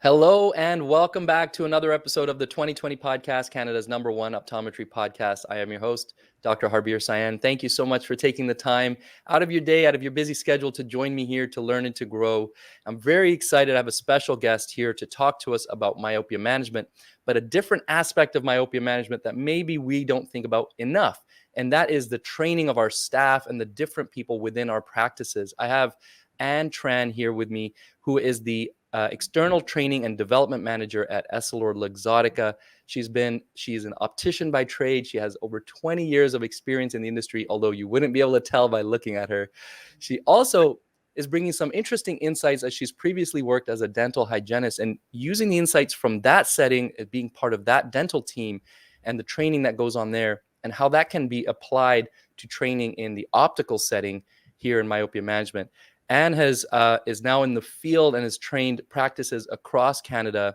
Hello and welcome back to another episode of the 2020 podcast, Canada's #1 optometry podcast. I am your host, Dr. Harbir Sayan. Thank you so much for taking the time out of your day, out of your busy schedule to join me here to learn and to grow. I'm very excited to have a special guest here to talk to us about myopia management, but a different aspect of myopia management that maybe we don't think about enough. And that is the training of our staff and the different people within our practices. I have Ann Tran here with me, who is the external training and development manager at Essilor Luxottica. She's an optician by trade. She has over 20 years of experience in the industry, although you wouldn't be able to tell by looking at her. She also is bringing some interesting insights as she's previously worked as a dental hygienist and using the insights from that setting, being part of that dental team and the training that goes on there and how that can be applied to training in the optical setting here in myopia management. Anne is now in the field and has trained practices across Canada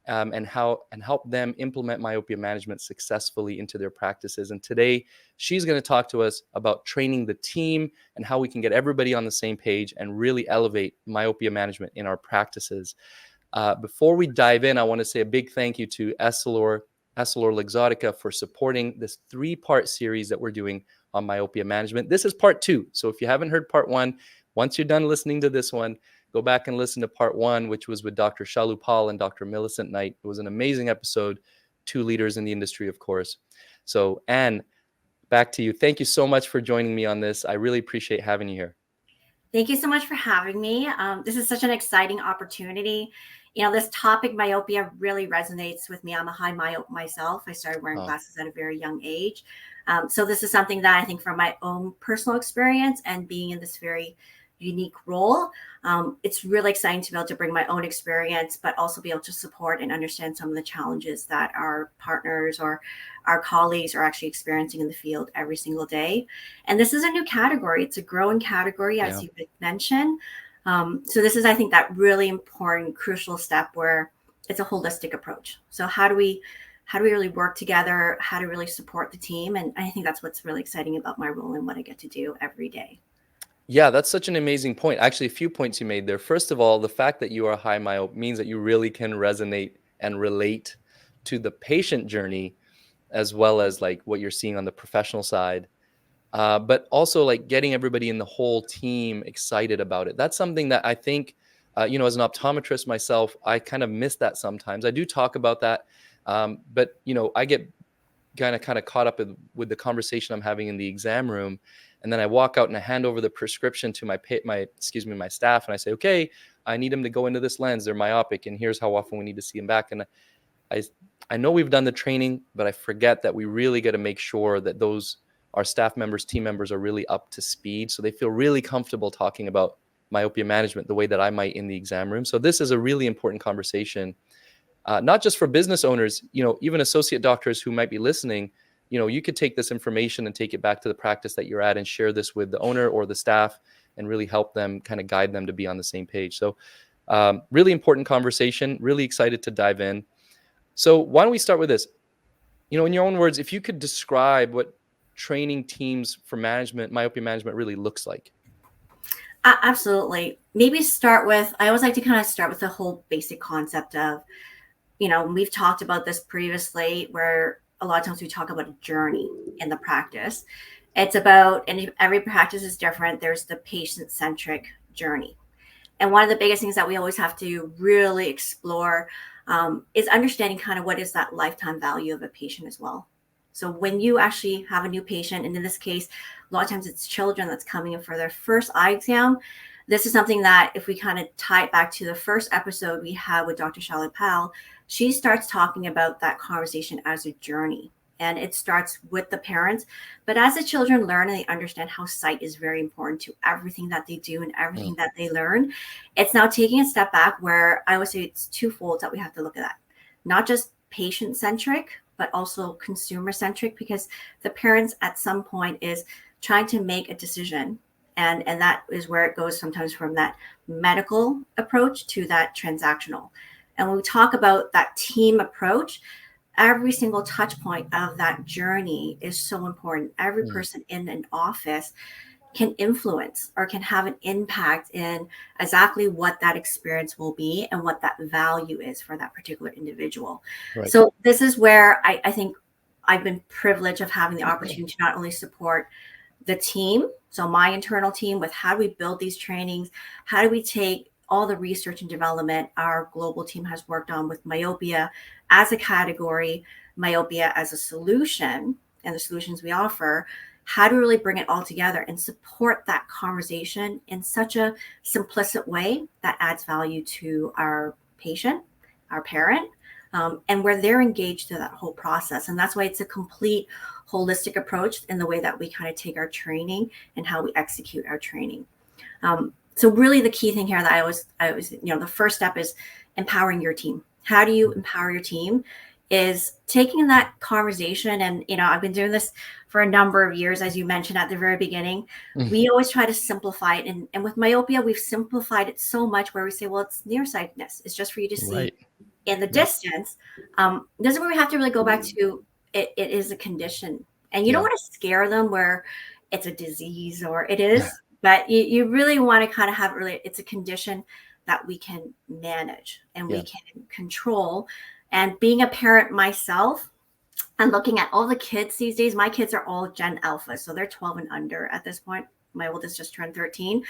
and help them implement myopia management successfully into their practices. And today she's going to talk to us about training the team and how we can get everybody on the same page and really elevate myopia management in our practices. Before we dive in, I want to say a big thank you to Essilor Luxottica for supporting this 3-part series that we're doing on myopia management. This is part 2. So if you haven't heard part 1, once you're done listening to this one, go back and listen to part 1, which was with Dr. Shalu Paul and Dr. Millicent Knight. It was an amazing episode, 2 leaders in the industry, of course. So, Anne, back to you. Thank you so much for joining me on this. I really appreciate having you here. Thank you so much for having me. This is such an exciting opportunity. This topic, myopia, really resonates with me. I'm a high myope myself. I started wearing glasses at a very young age. So this is something that I think from my own personal experience and being in this very unique role, it's really exciting to be able to bring my own experience, but also be able to support and understand some of the challenges that our partners or our colleagues are actually experiencing in the field every single day. And this is a new category. It's a growing category, as you mentioned. So this is, I think, that really important, crucial step where it's a holistic approach. So how do we really work together? How to really support the team? And I think that's what's really exciting about my role and what I get to do every day. Yeah, that's such an amazing point. Actually, a few points you made there. First of all, the fact that you are high myope means that you really can resonate and relate to the patient journey as well as like what you're seeing on the professional side. But also like getting everybody in the whole team excited about it. That's something that I think, as an optometrist myself, I kind of miss that sometimes. I do talk about that. But I get kind of caught up with the conversation I'm having in the exam room. And then I walk out and I hand over the prescription to my staff. And I say, okay, I need them to go into this lens. They're myopic. And here's how often we need to see them back. And I know we've done the training, but I forget that we really got to make sure that our staff members, team members are really up to speed. So they feel really comfortable talking about myopia management the way that I might in the exam room. So this is a really important conversation, not just for business owners, even associate doctors who might be listening. You could take this information and take it back to the practice that you're at and share this with the owner or the staff and really help them kind of guide them to be on the same page. So really important conversation, really excited to dive in. So why don't we start with this? In your own words, if you could describe what training teams for myopia management really looks like. Absolutely. Maybe I always like to kind of start with the whole basic concept of, we've talked about this previously where a lot of times we talk about a journey in the practice. It's about, and every practice is different. There's the patient-centric journey. And one of the biggest things that we always have to really explore is understanding kind of what is that lifetime value of a patient as well. So when you actually have a new patient, and in this case, a lot of times it's children that's coming in for their first eye exam. This is something that if we kind of tie it back to the first episode we had with Dr. Shalu Paul, she starts talking about that conversation as a journey. And it starts with the parents. But as the children learn and they understand how sight is very important to everything that they do and everything that they learn, it's now taking a step back where I would say it's twofold that we have to look at that. Not just patient-centric, but also consumer-centric, because the parents at some point is trying to make a decision. And that is where it goes sometimes from that medical approach to that transactional. And when we talk about that team approach, every single touch point of that journey is so important. Every person in an office, can influence or can have an impact in exactly what that experience will be and what that value is for that particular individual. Right. So this is where I think I've been privileged of having the opportunity to not only support the team, so my internal team, with how do we build these trainings, how do we take all the research and development our global team has worked on with myopia as a category, myopia as a solution, and the solutions we offer, how to really bring it all together and support that conversation in such a simplistic way that adds value to our patient, our parent, and where they're engaged through that whole process. And that's why it's a complete holistic approach in the way that we kind of take our training and how we execute our training. So really the key thing here that I was, the first step is empowering your team. How do you empower your team? Is taking that conversation, and I've been doing this for a number of years, as you mentioned at the very beginning. We always try to simplify it, and with myopia, we've simplified it so much where we say, well, it's nearsightedness. It's just for you to see in the distance. This is where we have to really go back to it is a condition, and you don't want to scare them where it's a disease or it is, but you really want to kind of have it's a condition that we can manage and we can control. And being a parent myself and looking at all the kids these days, my kids are all Gen Alpha. So they're 12 and under at this point. My oldest just turned 13,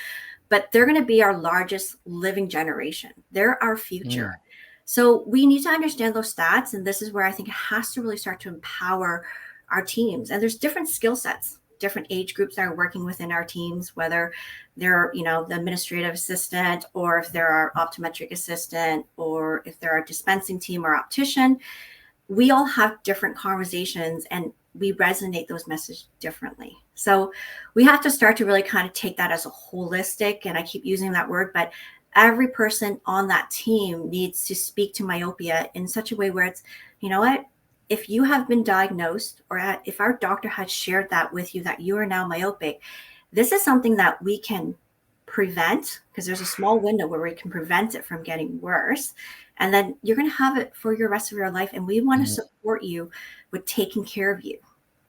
but they're going to be our largest living generation. They're our future. So we need to understand those stats. And this is where I think it has to really start to empower our teams. And there's different skill sets, different age groups that are working within our teams, whether they're, the administrative assistant, or if they're our optometric assistant, or if they're our dispensing team or optician. We all have different conversations and we resonate those messages differently. So we have to start to really kind of take that as a holistic, and I keep using that word, but every person on that team needs to speak to myopia in such a way where it's, if you have been diagnosed, or if our doctor has shared that with you, that you are now myopic, this is something that we can prevent, because there's a small window where we can prevent it from getting worse. And then you're going to have it for your rest of your life. And we want to support you with taking care of you.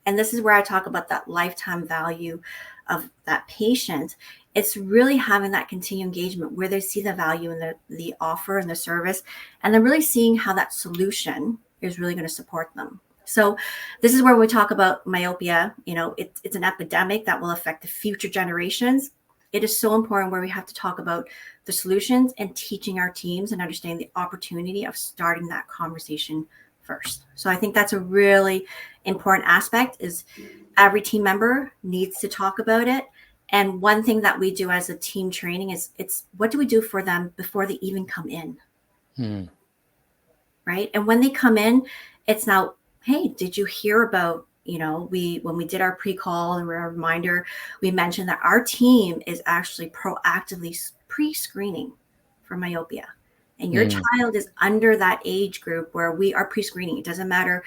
And this is where I talk about that lifetime value of that patient. It's really having that continued engagement where they see the value in the offer and the service, and then really seeing how that solution is really going to support them. So this is where we talk about myopia. It's an epidemic that will affect the future generations. It is so important where we have to talk about the solutions and teaching our teams and understanding the opportunity of starting that conversation first. So I think that's a really important aspect, is every team member needs to talk about it. And one thing that we do as a team training is it's what do we do for them before they even come in? Right. And when they come in, it's now, hey, did you hear about, when we did our pre-call and a reminder, we mentioned that our team is actually proactively pre-screening for myopia. And your child is under that age group where we are pre-screening. It doesn't matter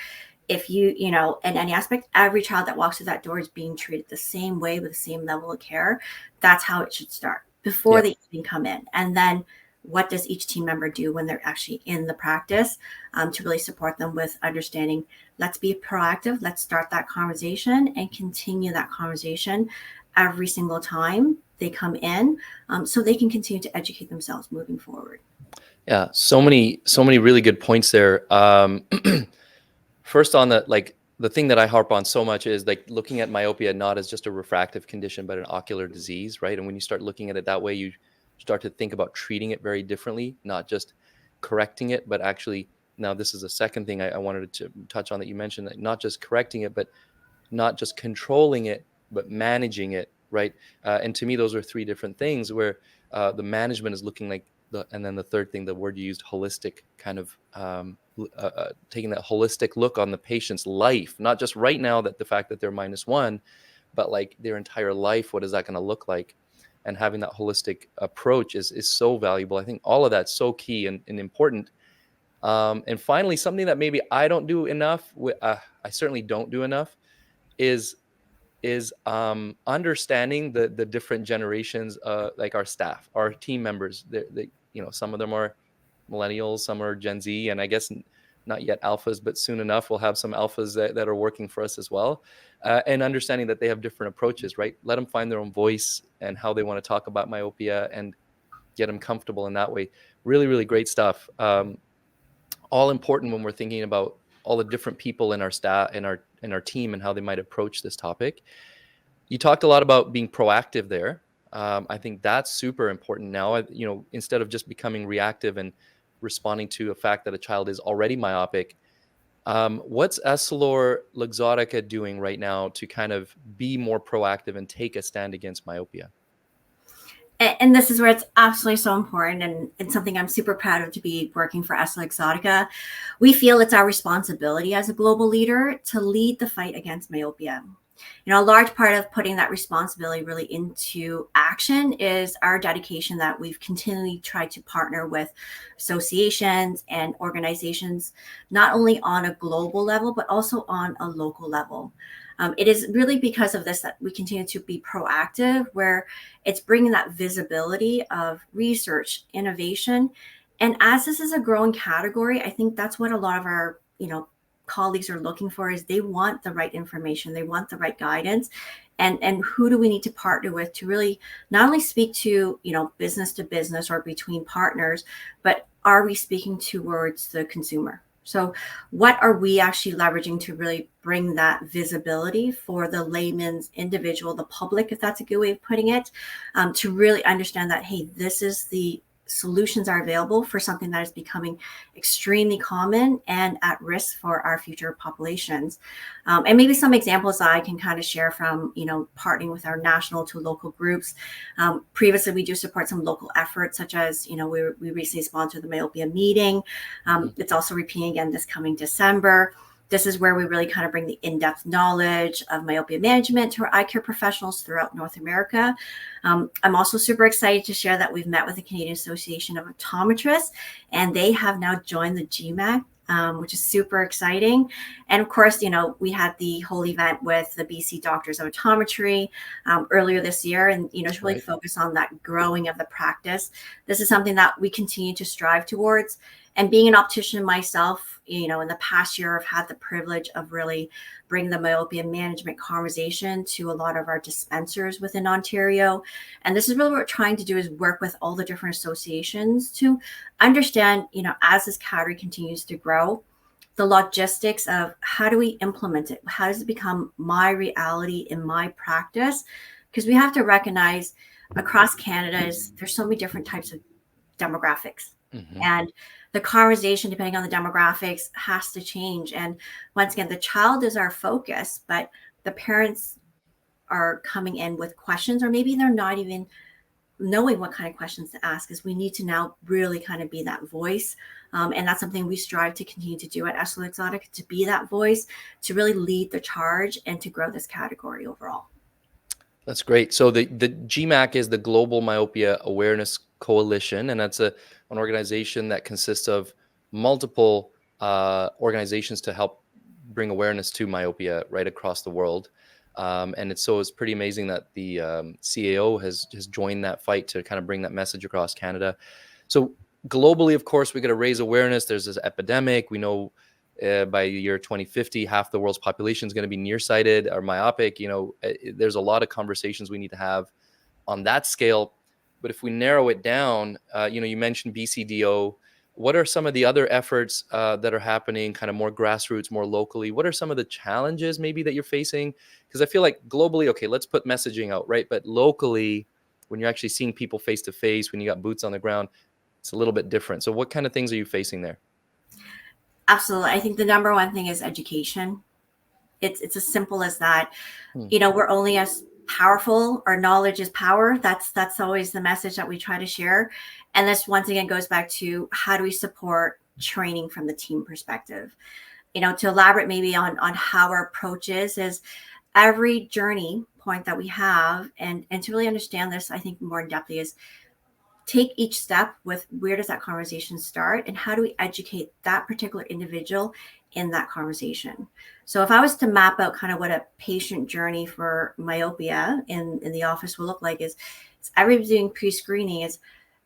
if in any aspect, every child that walks through that door is being treated the same way with the same level of care. That's how it should start before they even come in. And then what does each team member do when they're actually in the practice, to really support them with understanding, let's be proactive, let's start that conversation and continue that conversation every single time they come in, so they can continue to educate themselves moving forward. Yeah, so many really good points there. First, on the thing that I harp on so much is like looking at myopia not as just a refractive condition, but an ocular disease, right? And when you start looking at it that way, you start to think about treating it very differently, not just correcting it, but actually, now this is a second thing I wanted to touch on that you mentioned, that not just correcting it, but not just controlling it, but managing it, right? And to me, those are three different things, where the management is looking like and then the third thing, the word you used, holistic, kind of taking that holistic look on the patient's life, not just right now, that the fact that they're -1, but like their entire life, what is that going to look like? And having that holistic approach is so valuable. I think all of that's so key and important. And finally, something that maybe I don't do enough, I certainly don't do enough, is understanding the different generations, like our staff, our team members. Some of them are millennials, some are Gen Z, and I guess not yet alphas, but soon enough, we'll have some alphas that are working for us as well. And understanding that they have different approaches, right? Let them find their own voice and how they want to talk about myopia and get them comfortable in that way. Really, really great stuff. All important when we're thinking about all the different people in our staff, in our team, and how they might approach this topic. You talked a lot about being proactive there. I think that's super important now. Instead of just becoming reactive and responding to a fact that a child is already myopic, what's Essilor Luxottica doing right now to kind of be more proactive and take a stand against myopia? And this is where it's absolutely so important, and something I'm super proud of to be working for Essilor Exotica. We feel it's our responsibility as a global leader to lead the fight against myopia. A large part of putting that responsibility really into action is our dedication that we've continually tried to partner with associations and organizations, not only on a global level, but also on a local level. It is really because of this that we continue to be proactive, where it's bringing that visibility of research, innovation. And as this is a growing category, I think that's what a lot of our, colleagues are looking for, is they want the right information, they want the right guidance, and who do we need to partner with to really not only speak to business to business or between partners, but are we speaking towards the consumer? So what are we actually leveraging to really bring that visibility for the layman's individual, the public, if that's a good way of putting it, to really understand that, hey, this is the solutions are available for something that is becoming extremely common and at risk for our future populations. And maybe some examples I can kind of share from, partnering with our national to local groups. Previously, we do support some local efforts, such as, we recently sponsored the Myopia meeting. It's also repeating again this coming December. This is where we really kind of bring the in-depth knowledge of myopia management to our eye care professionals throughout North America. I'm also super excited to share that we've met with the Canadian Association of Optometrists, and they have now joined the GMAC, which is super exciting. And of course, we had the whole event with the BC Doctors of Optometry earlier this year, and, to really focus on that growing of the practice. This is something that we continue to strive towards. And being an optician myself, in the past year, I've had the privilege of really bringing the myopia management conversation to a lot of our dispensers within Ontario. And this is really what we're trying to do, is work with all the different associations to understand, as this category continues to grow, the logistics of how do we implement it? How does it become my reality in my practice? Because we have to recognize across Canada there's so many different types of demographics. Mm-hmm. And the conversation, depending on the demographics, has to change. And once again, the child is our focus, but the parents are coming in with questions, or maybe they're not even knowing what kind of questions to ask, is we need to now really kind of be that voice. And that's something we strive to continue to do at Essilor Exotica, to be that voice, to really lead the charge and to grow this category overall. That's great. So the GMAC is the Global Myopia Awareness Coalition, and that's an organization that consists of multiple organizations to help bring awareness to myopia right across the world. And it's pretty amazing that the CAO has joined that fight to kind of bring that message across Canada. So globally, of course, we got to raise awareness. There's this epidemic. We know by the year 2050, half the world's population is going to be nearsighted or myopic. There's a lot of conversations we need to have on that scale. But if we narrow it down, you mentioned BCDO. What are some of the other efforts that are happening kind of more grassroots, more locally? What are some of the challenges maybe that you're facing? Because I feel like globally, okay, let's put messaging out, right? But locally, when you're actually seeing people face to face, when you got boots on the ground, it's a little bit different. So what kind of things are you facing there? Absolutely. I think the number one thing is education. It's as simple as that. We're only as powerful, our knowledge is power. That's always the message that we try to share. And this once again goes back to, how do we support training from the team perspective? To elaborate maybe on how our approach is every journey point that we have, and to really understand this, I think more in depth, is take each step with, where does that conversation start, and how do we educate that particular individual in that conversation? So if I was to map out kind of what a patient journey for myopia in the office will look like, is everybody doing pre-screening, is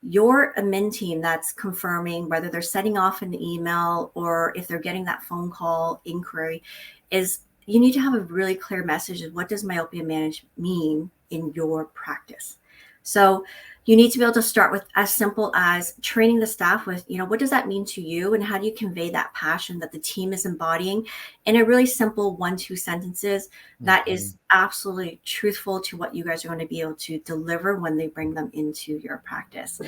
your admin team that's confirming whether they're sending off an email or if they're getting that phone call inquiry is you need to have a really clear message of what does myopia management mean in your practice. So you need to be able to start with as simple as training the staff with, what does that mean to you? And how do you convey that passion that the team is embodying in a really simple 1-2 sentences that is absolutely truthful to what you guys are going to be able to deliver when they bring them into your practice.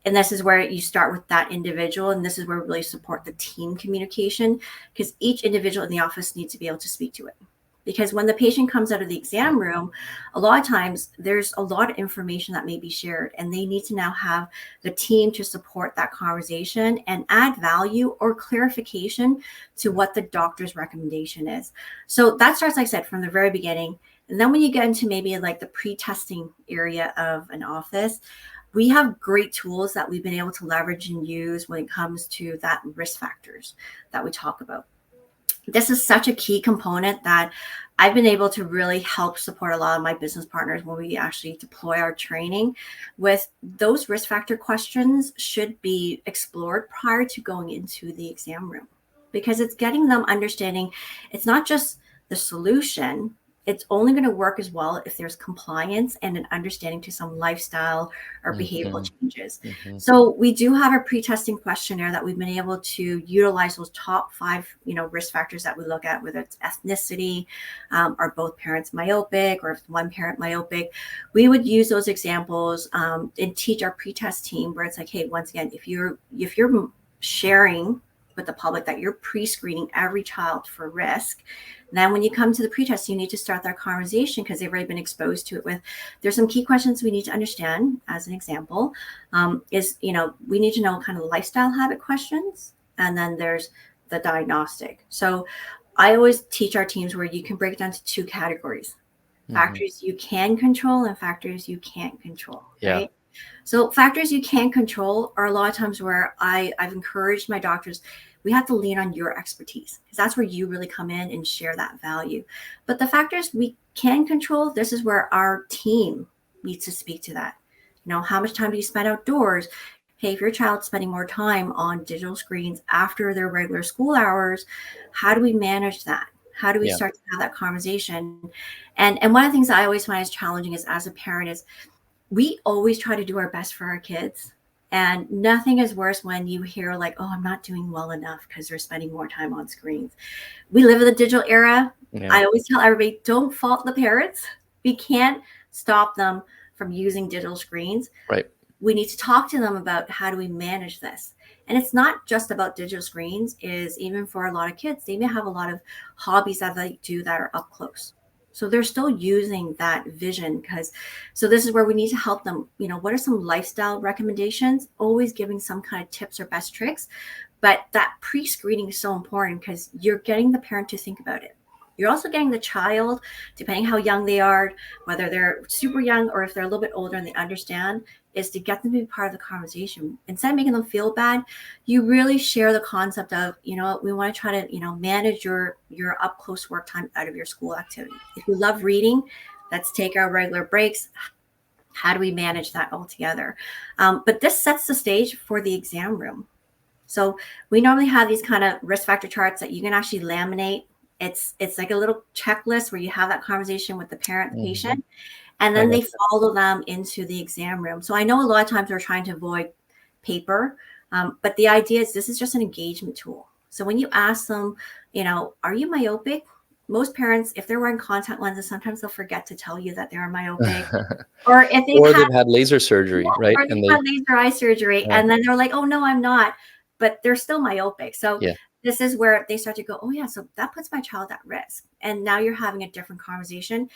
And this is where you start with that individual. And this is where we really support the team communication, because each individual in the office needs to be able to speak to it. Because when the patient comes out of the exam room, a lot of times there's a lot of information that may be shared, and they need to now have the team to support that conversation and add value or clarification to what the doctor's recommendation is. So that starts, like I said, from the very beginning. And then when you get into maybe like the pre-testing area of an office, we have great tools that we've been able to leverage and use when it comes to that risk factors that we talk about. This is such a key component that I've been able to really help support a lot of my business partners when we actually deploy our training with those risk factor questions should be explored prior to going into the exam room, because it's getting them understanding it's not just the solution. It's only going to work as well if there's compliance and an understanding to some lifestyle or behavioral changes. So we do have a pre-testing questionnaire that we've been able to utilize those top 5, risk factors that we look at, whether it's ethnicity, are both parents myopic, or if one parent myopic. We would use those examples and teach our pre-test team where it's like, hey, once again, if you're sharing with the public that you're pre-screening every child for risk, then when you come to the pretest, you need to start that conversation because they've already been exposed to it with, there's some key questions we need to understand. As an example, we need to know kind of lifestyle habit questions, and then there's the diagnostic. So I always teach our teams where you can break it down to 2 categories, factors you can control and factors you can't control, right? So factors you can control are a lot of times where I've encouraged my doctors, we have to lean on your expertise because that's where you really come in and share that value. But the factors we can control, this is where our team needs to speak to that. How much time do you spend outdoors? Hey, if your child's spending more time on digital screens after their regular school hours, how do we manage that? How do we start to have that conversation? And one of the things I always find is challenging is as a parent is we always try to do our best for our kids. And nothing is worse when you hear like, oh, I'm not doing well enough because they're spending more time on screens. We live in the digital era. I always tell everybody, don't fault the parents. We can't stop them from using digital screens. Right. We need to talk to them about how do we manage this. And it's not just about digital screens, is even for a lot of kids, they may have a lot of hobbies that they do that are up close. So they're still using that vision so this is where we need to help them. What are some lifestyle recommendations? Always giving some kind of tips or best tricks. But that pre-screening is so important because you're getting the parent to think about it. You're also getting the child, depending how young they are, whether they're super young or if they're a little bit older and they understand, is to get them to be part of the conversation. Instead of making them feel bad, you really share the concept of, we want to try to, manage your up close work time out of your school activity. If you love reading, let's take our regular breaks. How do we manage that all together? But this sets the stage for the exam room. So we normally have these kind of risk factor charts that you can actually laminate. It's like a little checklist where you have that conversation with the parent, patient, and then they follow them into the exam room. So I know a lot of times we're trying to avoid paper, but the idea is this is just an engagement tool. So when you ask them, are you myopic? Most parents, if they're wearing contact lenses, sometimes they'll forget to tell you that they're myopic. Or if they've had laser surgery, right? Or they've had laser eye surgery, and then they're like, oh, no, I'm not. But they're still myopic. So this is where they start to go, oh, yeah, so that puts my child at risk. And now you're having a different conversation.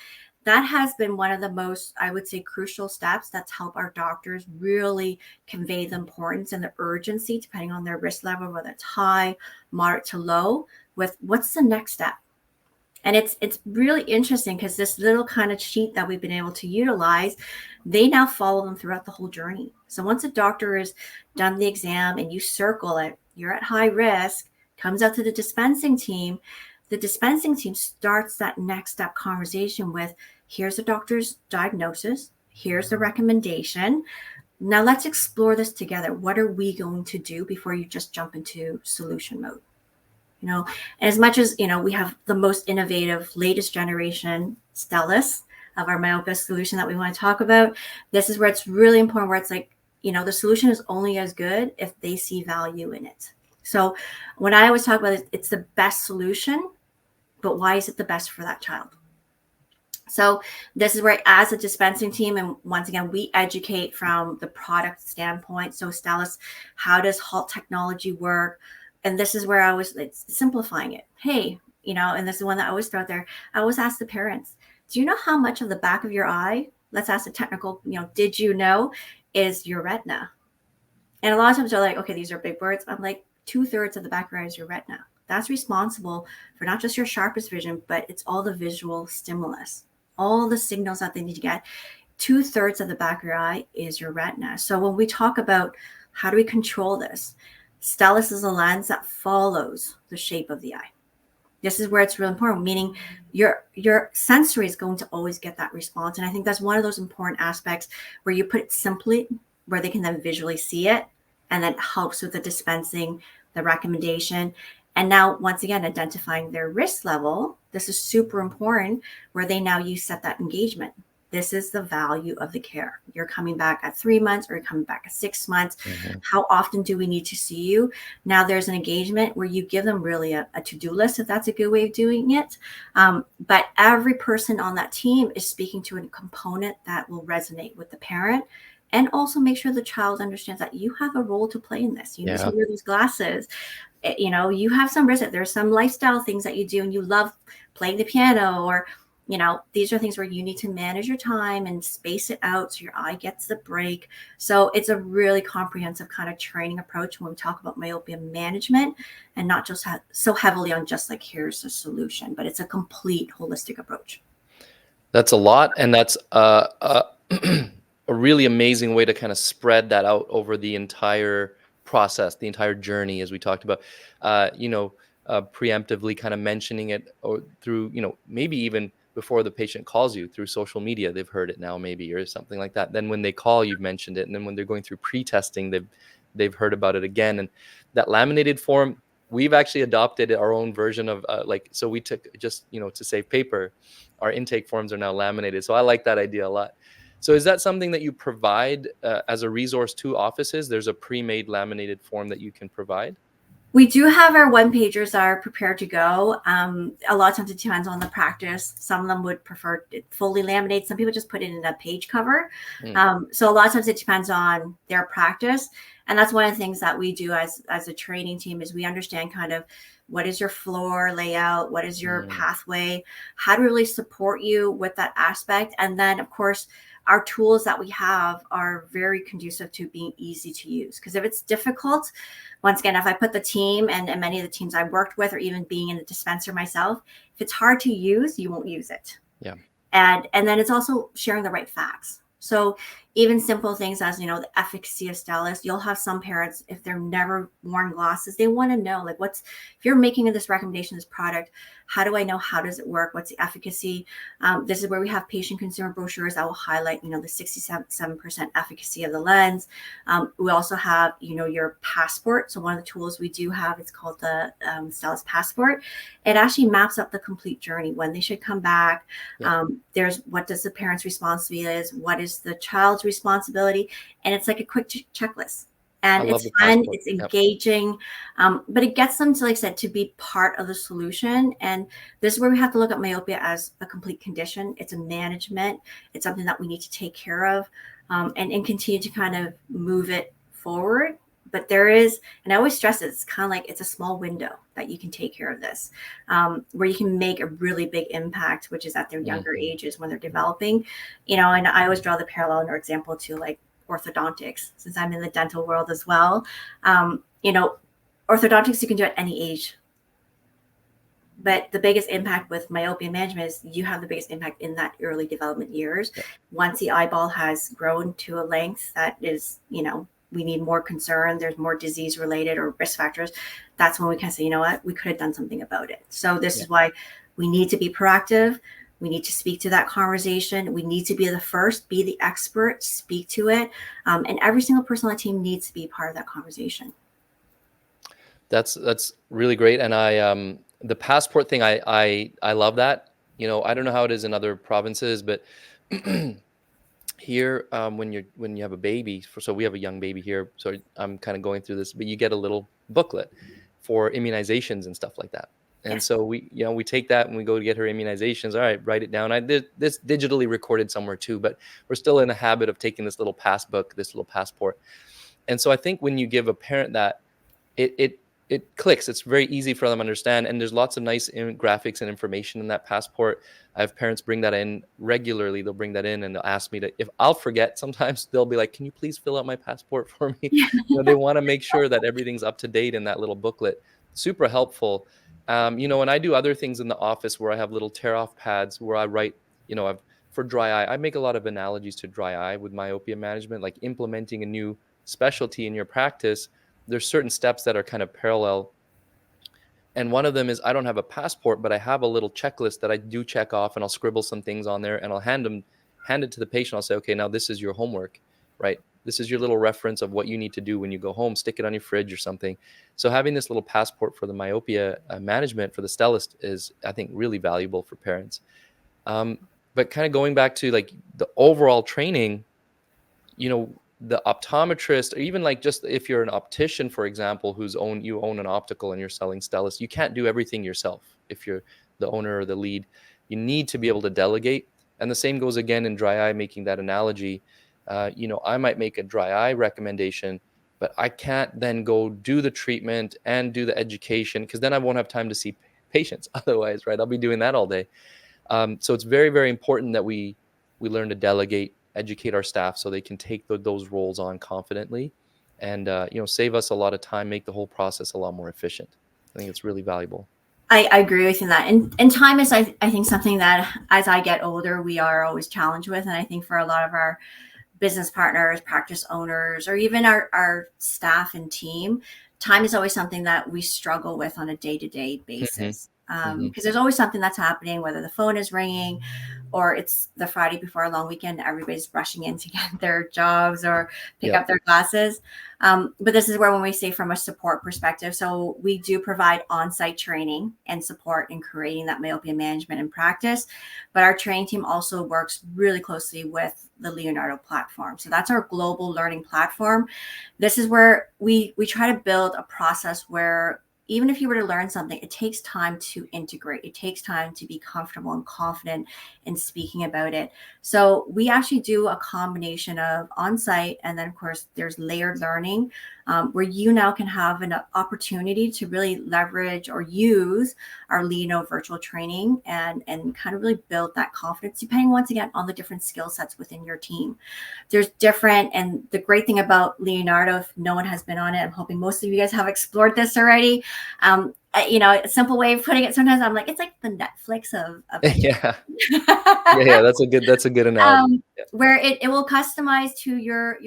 That has been one of the most, I would say, crucial steps that's helped our doctors really convey the importance and the urgency, depending on their risk level, whether it's high, moderate to low, with what's the next step. And it's really interesting because this little kind of sheet that we've been able to utilize, they now follow them throughout the whole journey. So once a doctor has done the exam and you circle it, you're at high risk, comes out to the dispensing team starts that next step conversation with, here's the doctor's diagnosis, here's the recommendation. Now let's explore this together. What are we going to do before you just jump into solution mode? And as much as, we have the most innovative, latest generation Stellus of our myopia solution that we want to talk about, this is where it's really important, where it's like, the solution is only as good if they see value in it. So when I always talk about it, it's the best solution, but why is it the best for that child? So this is where, as a dispensing team, and once again, we educate from the product standpoint. So Stellus, how does HALT technology work? And this is where I was simplifying it. Hey, and this is one that I always throw out there. I always ask the parents, do you know how much of the back of your eye, let's ask the technical, did you know, is your retina? And a lot of times they're like, okay, these are big words. I'm like, 2/3 of the back of your eye is your retina. That's responsible for not just your sharpest vision, but it's all the visual stimulus, all the signals that they need to get. 2/3 of the back of your eye is your retina. So when we talk about how do we control this, Stellus is a lens that follows the shape of the eye. This is where it's really important, meaning your sensory is going to always get that response. And I think that's one of those important aspects where you put it simply, where they can then visually see it, and that helps with the dispensing, the recommendation. And now, once again, identifying their risk level. This is super important, where they now you set that engagement. This is the value of the care. You're coming back at 3 months, or you're coming back at 6 months. Mm-hmm. How often do we need to see you? Now there's an engagement where you give them really a to-do list, if that's a good way of doing it. But every person on that team is speaking to a component that will resonate with the parent, and also make sure the child understands that you have a role to play in this. You need to wear these glasses. You have some risk. There's some lifestyle things that you do, and you love playing the piano, or these are things where you need to manage your time and space it out so your eye gets the break. So it's a really comprehensive kind of training approach when we talk about myopia management, and not just so heavily on just like, here's a solution, but it's a complete holistic approach. That's a lot. And that's a really amazing way to kind of spread that out over the entire process, the entire journey, as we talked about, preemptively kind of mentioning it, or through, maybe even before the patient calls you through social media, they've heard it now, maybe, or something like that. Then when they call, you've mentioned it. And then when they're going through pre-testing, they've heard about it again. And that laminated form, we've actually adopted our own version of so we took just, to save paper, our intake forms are now laminated. So I like that idea a lot. So is that something that you provide as a resource to offices? There's a pre-made laminated form that you can provide? We do have our one-pagers that are prepared to go. A lot of times it depends on the practice. Some of them would prefer it fully laminated. Some people just put it in a page cover. So a lot of times it depends on their practice. And that's one of the things that we do as a training team, is we understand kind of what is your floor layout, what is your pathway, how to really support you with that aspect. And then, of course, our tools that we have are very conducive to being easy to use. Because if it's difficult, once again, if I put the team and many of the teams I worked with, or even being in the dispenser myself, if it's hard to use, you won't use it. Yeah. And then it's also sharing the right facts. So even simple things as, the efficacy of Stellus, you'll have some parents, if they're never worn glasses, they want to know, like, if you're making this recommendation, this product, how do I know, how does it work? What's the efficacy? This is where we have patient consumer brochures that will highlight, the 67% efficacy of the lens. We also have, your passport. So one of the tools we do have, it's called the Stellus Passport. It actually maps up the complete journey, when they should come back. There's what does the parent's responsibility is, what is the child's responsibility, and it's like a quick checklist. And it's fun, it's engaging, but it gets them to, like I said, to be part of the solution. And this is where we have to look at myopia as a complete condition. It's a management. It's something that we need to take care of, and continue to kind of move it forward. But there is, and I always stress it, it's kind of like it's a small window that you can take care of this, where you can make a really big impact, which is at their younger ages when they're developing, and I always draw the parallel or example to like orthodontics, since I'm in the dental world as well. Orthodontics you can do at any age, but the biggest impact with myopia management is you have the biggest impact in that early development years. Once the eyeball has grown to a length that is, we need more concern, there's more disease related or risk factors, that's when we can say, you know what, we could have done something about it. So this is why we need to be proactive, We need to speak to that conversation. We need to be the first, be the expert, speak to it. And every single person on the team needs to be part of that conversation. That's really great. And the passport thing, I love that. I don't know how it is in other provinces, but here, when you have a baby, so we have a young baby here, so I'm kind of going through this, but you get a little booklet for immunizations and stuff like that. And Yes. so we take that and we go to get her immunizations. All right, write it down. I did this digitally recorded somewhere too, but we're still in a habit of taking this little this little passport. And so I think when you give a parent that, it clicks. It's very easy for them to understand, and there's lots of nice graphics and information in that passport. I have parents bring that in regularly. They'll bring that in and they'll ask me to, if I'll forget, sometimes they'll be like, can you please fill out my passport for me? They want to make sure that everything's up to date in that little booklet. Super helpful. And I do other things in the office where I have little tear off pads where I write, for dry eye, I make a lot of analogies to dry eye with myopia management, like implementing a new specialty in your practice. There's certain steps that are kind of parallel. And one of them is, I don't have a passport, but I have a little checklist that I do check off, and I'll scribble some things on there and I'll hand it to the patient. I'll say, okay, now this is your homework, right? This is your little reference of what you need to do when you go home. Stick it on your fridge or something. So having this little passport for the myopia management for the stellist is, I think, really valuable for parents. But kind of going back to like the overall training, the optometrist, or even like just if you're an optician, for example, you own an optical and you're selling stellus, you can't do everything yourself. If you're the owner or the lead, you need to be able to delegate. And the same goes again in dry eye, making that analogy. I might make a dry eye recommendation, but I can't then go do the treatment and do the education, because then I won't have time to see patients otherwise, right? I'll be doing that all day. So it's very, very important that we learn to delegate, educate our staff so they can take those roles on confidently, and save us a lot of time, make the whole process a lot more efficient. I think it's really valuable. I agree with you in that. And time is, I think, something that as I get older, we are always challenged with. And I think for a lot of our business partners, practice owners, or even our staff and team, time is always something that we struggle with on a day-to-day basis. Because there's always something that's happening, whether the phone is ringing or it's the Friday before a long weekend, everybody's rushing in to get their jobs or pick up their glasses. But this is where, when we say from a support perspective, so we do provide on-site training and support in creating that myopia management in practice. But our training team also works really closely with the Leonardo platform. So that's our global learning platform. This is where we try to build a process where even if you were to learn something, it takes time to integrate. It takes time to be comfortable and confident in speaking about it. So we actually do a combination of on-site, and then of course there's layered learning, where you now can have an opportunity to really leverage or use our Leno virtual training and kind of really build that confidence, depending once again on the different skill sets within your team. There's different, and the great thing about Leonardo, if no one has been on it, I'm hoping most of you guys have explored this already. A simple way of putting it, sometimes I'm like, it's like the Netflix of yeah. That's a good analogy. Where it will customize to your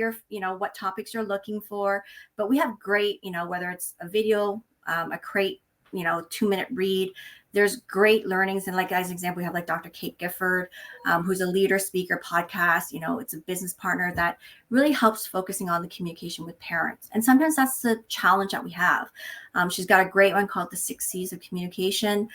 what topics you're looking for. But we have great, whether it's a video, a great 2-minute read, there's great learnings. And like, as an example, we have like Dr. Kate Gifford, who's a leader speaker podcast. It's a business partner that really helps focusing on the communication with parents. And sometimes that's the challenge that we have. She's got a great one called the 6 C's of communication.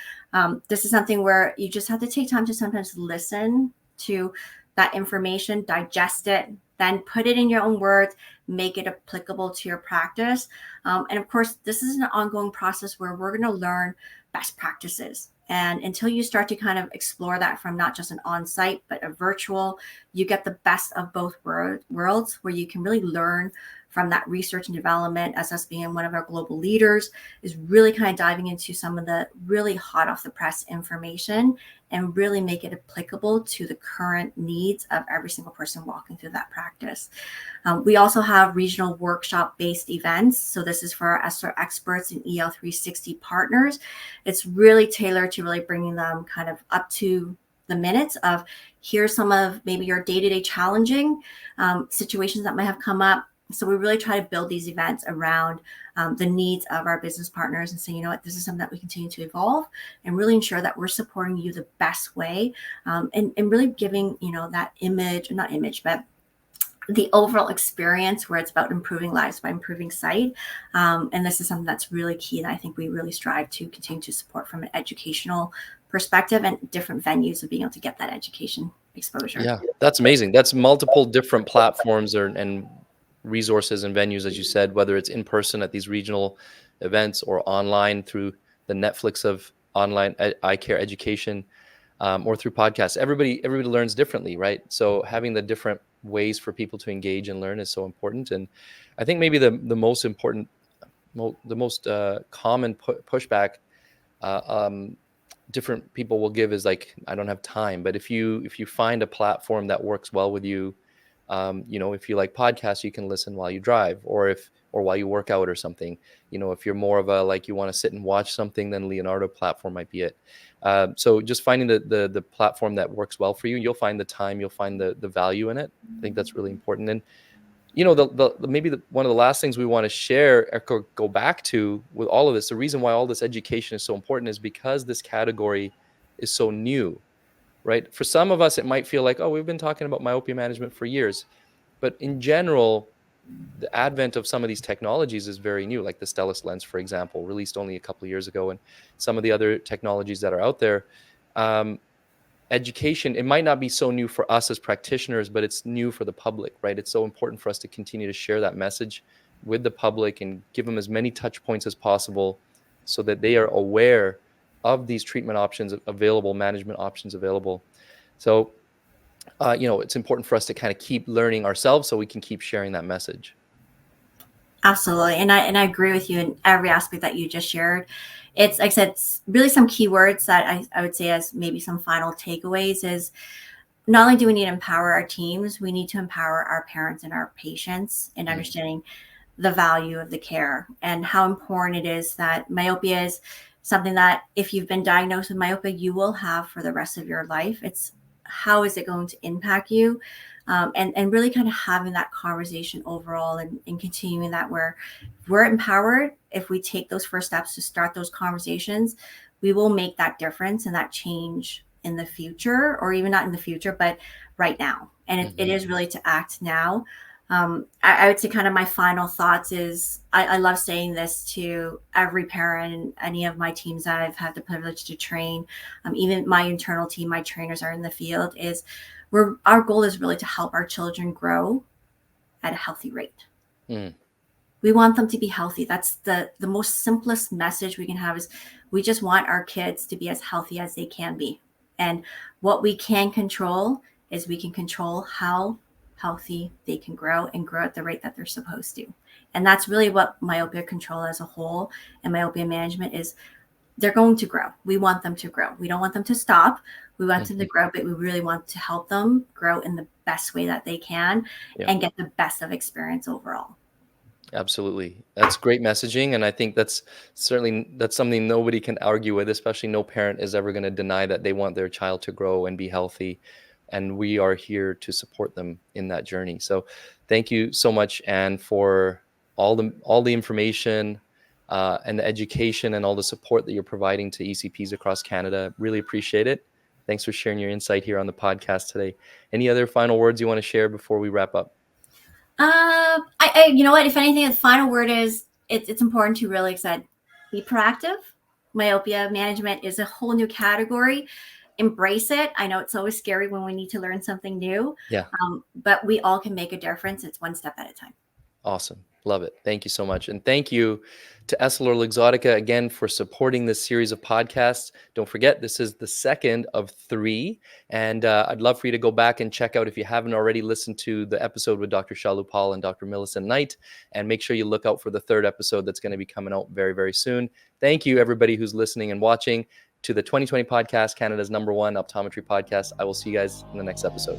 This is something where you just have to take time to sometimes listen to that information, digest it, then put it in your own words, make it applicable to your practice. And of course, this is an ongoing process where we're going to learn best practices. And until you start to kind of explore that from not just an on-site, but a virtual, you get the best of both worlds, where you can really learn from that research and development. As us being one of our global leaders, is really kind of diving into some of the really hot off the press information and really make it applicable to the current needs of every single person walking through that practice. We also have regional workshop-based events. So this is for our Essilor experts and EL360 partners. It's really tailored to really bringing them kind of up to the minutes of, here's some of maybe your day-to-day challenging situations that might have come up. So we really try to build these events around the needs of our business partners and say, you know what, this is something that we continue to evolve and really ensure that we're supporting you the best way, and really giving, that image, not image, but the overall experience where it's about improving lives by improving sight. And this is something that's really key that I think we really strive to continue to support from an educational perspective and different venues of being able to get that education exposure. Yeah, that's amazing. That's multiple different platforms and resources and venues, as you said, whether it's in person at these regional events or online through the Netflix of online eye care education, or through podcasts. Everybody learns differently, right? So having the different ways for people to engage and learn is so important. And I think maybe the most important, the most common pushback uh, um, different people will give is like, I don't have time. But if you find a platform that works well with you, if you like podcasts, you can listen while you drive, or while you work out or something. If you're more of a, like, you want to sit and watch something, then Leonardo platform might be it. So just finding the platform that works well for you, you'll find the time, you'll find the value in it. I think that's really important. And maybe one of the last things we want to share or go back to with all of this, the reason why all this education is so important is because this category is so new, right? For some of us, it might feel like, oh, we've been talking about myopia management for years. But in general, the advent of some of these technologies is very new, like the Stellus lens, for example, released only a couple of years ago, and some of the other technologies that are out there. Education, it might not be so new for us as practitioners, but it's new for the public, right? It's so important for us to continue to share that message with the public and give them as many touch points as possible so that they are aware of these treatment options available, management options available. So, it's important for us to kind of keep learning ourselves so we can keep sharing that message. Absolutely. And I agree with you in every aspect that you just shared. It's, like I said, it's really some keywords that I would say as maybe some final takeaways is not only do we need to empower our teams, we need to empower our parents and our patients in understanding the value of the care and how important it is that myopia is something that if you've been diagnosed with myopia, you will have for the rest of your life. It's how is it going to impact you? And really kind of having that conversation overall and continuing that where we're empowered. If we take those first steps to start those conversations, we will make that difference and that change in the future, or even not in the future, but right now. And it is really to act now. I would say kind of my final thoughts is I love saying this to every parent and any of my teams that I've had the privilege to train. Even my internal team, my trainers are in the field, is our goal is really to help our children grow at a healthy rate. We want them to be healthy. That's the most simplest message we can have is we just want our kids to be as healthy as they can be. And what we can control is we can control how healthy they can grow and grow at the rate that they're supposed to. And that's really what myopia control as a whole and myopia management is. They're going to grow. We want them to grow. We don't want them to stop. We want them to grow, but we really want to help them grow in the best way that they can and get the best of experience overall. Absolutely. That's great messaging. And I think that's something nobody can argue with, especially no parent is ever going to deny that they want their child to grow and be healthy. And we are here to support them in that journey. So thank you so much, Ann, for all the information and the education and all the support that you're providing to ECPs across Canada. Really appreciate it. Thanks for sharing your insight here on the podcast today. Any other final words you want to share before we wrap up? You know what? If anything, the final word is it's important to really, like I said, be proactive. Myopia management is a whole new category. Embrace it. I know it's always scary when we need to learn something new. Yeah. But we all can make a difference. It's one step at a time. Awesome. Love it. Thank you so much. And thank you to Essilor Luxottica again for supporting this series of podcasts. Don't forget, this is the second of 3. And I'd love for you to go back and check out, if you haven't already, listened to the episode with Dr. Shalupal and Dr. Millicent Knight. And make sure you look out for the 3rd episode that's going to be coming out very, very soon. Thank you, everybody who's listening and watching to the 2020 podcast, Canada's #1 optometry podcast. I will see you guys in the next episode.